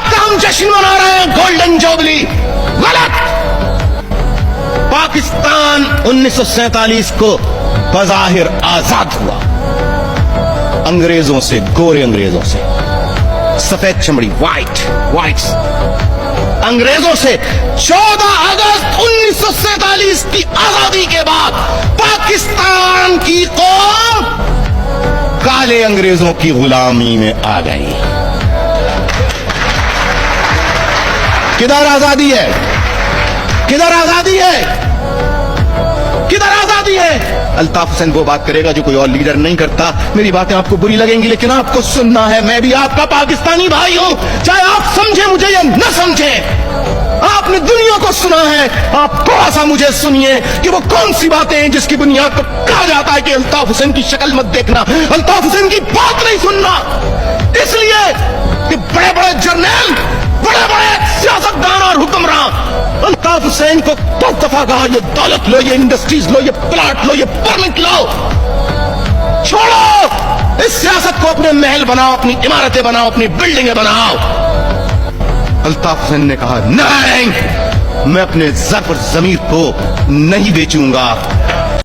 آزاد کا ہم جشن منا رہے ہیں, گولڈن جوبلی. غلط. پاکستان 1947 کو بظاہر آزاد ہوا, انگریزوں سے, گورے انگریزوں سے, سفید چمڑی, وائٹس انگریزوں سے. 14 اگست 1947 کی آزادی کے بعد پاکستان کی قوم کالے انگریزوں کی غلامی میں آ گئی. کدھر آزادی ہے؟ کدھر آزادی ہے؟ کدھر آزادی ہے؟ الطاف حسین وہ بات کرے گا جو کوئی اور لیڈر نہیں کرتا. میری باتیں آپ کو بری لگیں گی لیکن آپ کو سننا ہے. میں بھی آپ کا پاکستانی بھائی ہوں, چاہے آپ سمجھیں مجھے یا نہ سمجھیں. آپ نے دنیا کو سنا ہے, آپ تھوڑا سا مجھے سنیے کہ وہ کون سی باتیں ہیں جس کی بنیاد پر کہا جاتا ہے کہ الطاف حسین کی شکل مت دیکھنا, الطاف حسین کی بات نہیں سننا. اس لیے کہ بڑے بڑے جرنیل, بڑے بڑے سیاستدان اور حکمران الطاف حسین کو دو دفعہ کہا یہ دولت لو, یہ انڈسٹریز لو, یہ پلاٹ لو, یہ پرمٹ لو. چھوڑو اس سیاست کو, اپنے محل بناؤ, اپنی عمارتیں بناؤ, اپنی بلڈنگیں بناؤ. الطاف حسین نے کہا نہیں, میں اپنے ظرف اور ضمیر کو نہیں بیچوں گا.